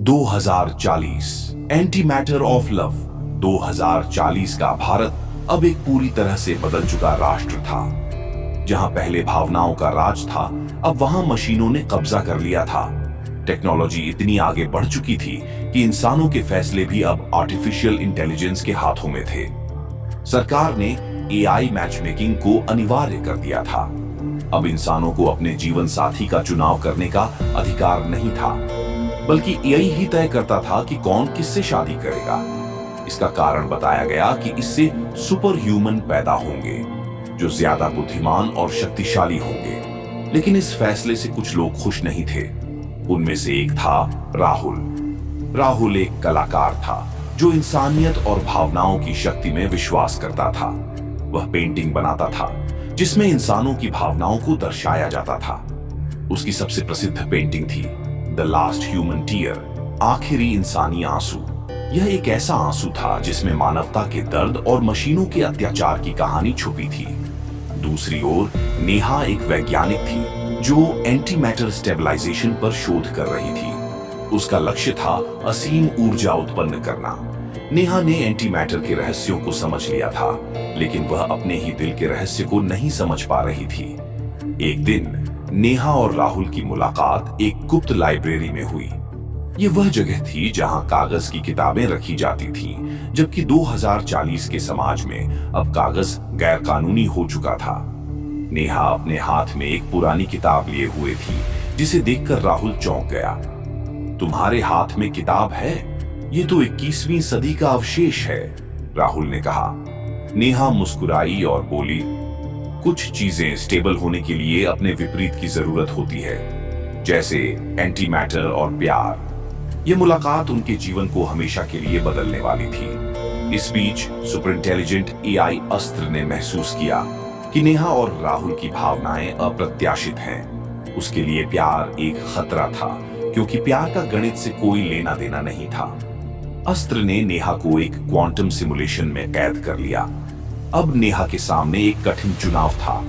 2040 anti matter of love. 2040 का भारत अब एक पूरी तरह से बदल चुका राष्ट्र था। जहां पहले भावनाओं का राज था, अब वहां मशीनों ने कब्जा कर लिया था। टेक्नोलॉजी इतनी आगे बढ़ चुकी थी कि इंसानों के फैसले भी अब आर्टिफिशियल इंटेलिजेंस के हाथों में थे। सरकार ने एआई मैचमेकिंग को अनिवार्य कर दिया था। अब इंसानों को अपने जीवन साथी का चुनाव करने का अधिकार नहीं था, बल्कि एआई ही तय करता था कि कौन किससे शादी करेगा। इसका कारण बताया गया कि इससे सुपर ह्यूमन पैदा होंगे, जो ज्यादा बुद्धिमान और शक्तिशाली होंगे। लेकिन इस फैसले से कुछ लोग खुश नहीं थे। उनमें से एक था राहुल। राहुल एक कलाकार था जो इंसानियत और भावनाओं की शक्ति में विश्वास करता था। वह पेंटिंग बनाता था जिसमें इंसानों की भावनाओं को दर्शाया जाता था। उसकी सबसे प्रसिद्ध पेंटिंग थी द लास्ट ह्यूमन टीयर, आखिरी इंसानी आंसू। यह एक ऐसा आंसू था जिसमें मानवता के दर्द और मशीनों के अत्याचार की कहानी छुपी थी। दूसरी ओर नेहा एक वैज्ञानिक थी जो एंटी मैटर स्टेबलाइजेशन पर शोध कर रही थी। उसका लक्ष्य था असीम ऊर्जा उत्पन्न करना। नेहा ने एंटी मैटर के रहस्यों को समझ लिया था, लेकिन वह अपने ही दिल के रहस्य को नहीं समझ पा रही थी। एक दिन नेहा और राहुल की मुलाकात एक गुप्त लाइब्रेरी में हुई। ये वह जगह थी जहां कागज की किताबें रखी जाती थीं, जबकि 2040 के समाज में अब कागज गैर कानूनी हो चुका था। नेहा अपने हाथ में एक पुरानी किताब लिए हुए थी, जिसे देखकर राहुल चौंक गया। तुम्हारे हाथ में किताब है? ये तो 21वीं सदी का अवशेष है, राहुल ने कहा। नेहा मुस्कुराई और बोली, कुछ चीजें स्टेबल होने के लिए अपने विपरीत की जरूरत होती है, जैसे एंटी मैटर और प्यार। यह मुलाकात उनके जीवन को हमेशा के लिए बदलने वाली थी। इस बीच सुपर इंटेलिजेंट एआई अस्त्र ने महसूस किया कि नेहा और राहुल की भावनाएं अप्रत्याशित हैं। उसके लिए प्यार एक खतरा था, क्योंकि प्यार का गणित से कोई लेना देना नहीं था। अस्त्र ने नेहा को एक क्वांटम सिमुलेशन में कैद कर लिया। अब नेहा के सामने एक कठिन चुनाव था,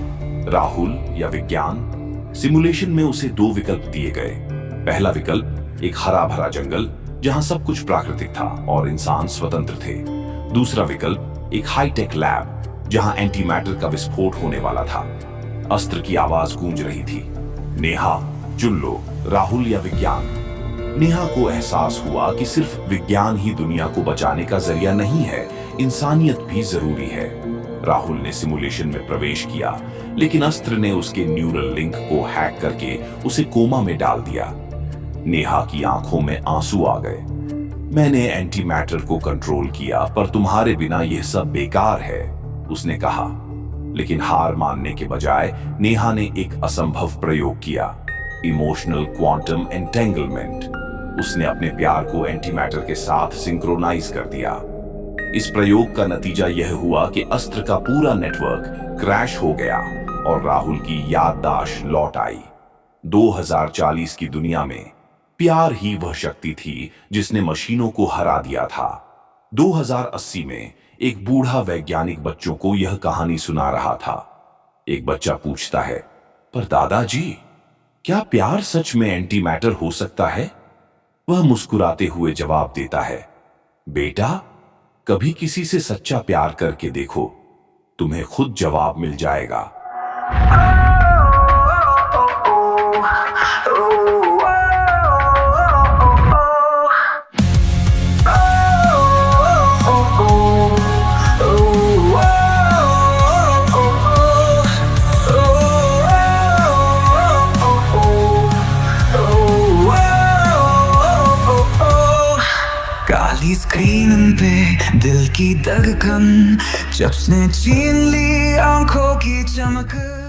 राहुल या विज्ञान। सिमुलेशन में उसे दो विकल्प दिए गए। पहला विकल्प एक हरा भरा जंगल जहां सब कुछ प्राकृतिक था और इंसान स्वतंत्र थे। दूसरा विकल्प एक हाईटेक लैब जहां एंटी मैटर का विस्फोट होने वाला था। अस्त्र की आवाज गूंज रही थी, नेहा चुन लो, राहुल या विज्ञान। नेहा को एहसास हुआ कि सिर्फ विज्ञान ही दुनिया को बचाने का जरिया नहीं है, इंसानियत भी जरूरी है। राहुल ने सिमुलेशन में प्रवेश किया, लेकिन अस्त्र ने उसके न्यूरल लिंक को हैक करके उसे कोमा में डाल दिया। नेहा की आंखों में आंसू आ गए। मैंने एंटी मैटर को कंट्रोल किया, पर तुम्हारे बिना यह सब बेकार है, उसने कहा। लेकिन हार मानने के बजाय नेहा ने एक असंभव प्रयोग किया, इमोशनल क्वांटम एंटेंगलमेंट। उसने अपने प्यार को एंटी मैटर के साथ सिंक्रोनाइज कर दिया। इस प्रयोग का नतीजा यह हुआ कि अस्त्र का पूरा नेटवर्क क्रैश हो गया और राहुल की याददाश्त लौट आई। 2040 की दुनिया में प्यार ही वह शक्ति थी जिसने मशीनों को हरा दिया था। 2080 में एक बूढ़ा वैज्ञानिक बच्चों को यह कहानी सुना रहा था। एक बच्चा पूछता है, पर दादाजी, क्या प्यार सच में एंटी मैटर हो सकता है? वह मुस्कुराते हुए जवाब देता है, बेटा, कभी किसी से सच्चा प्यार करके देखो, तुम्हें खुद जवाब मिल जाएगा। काली स्क्रीन पे दिल की धड़कन, जब उसने छीन ली आंखों की चमक।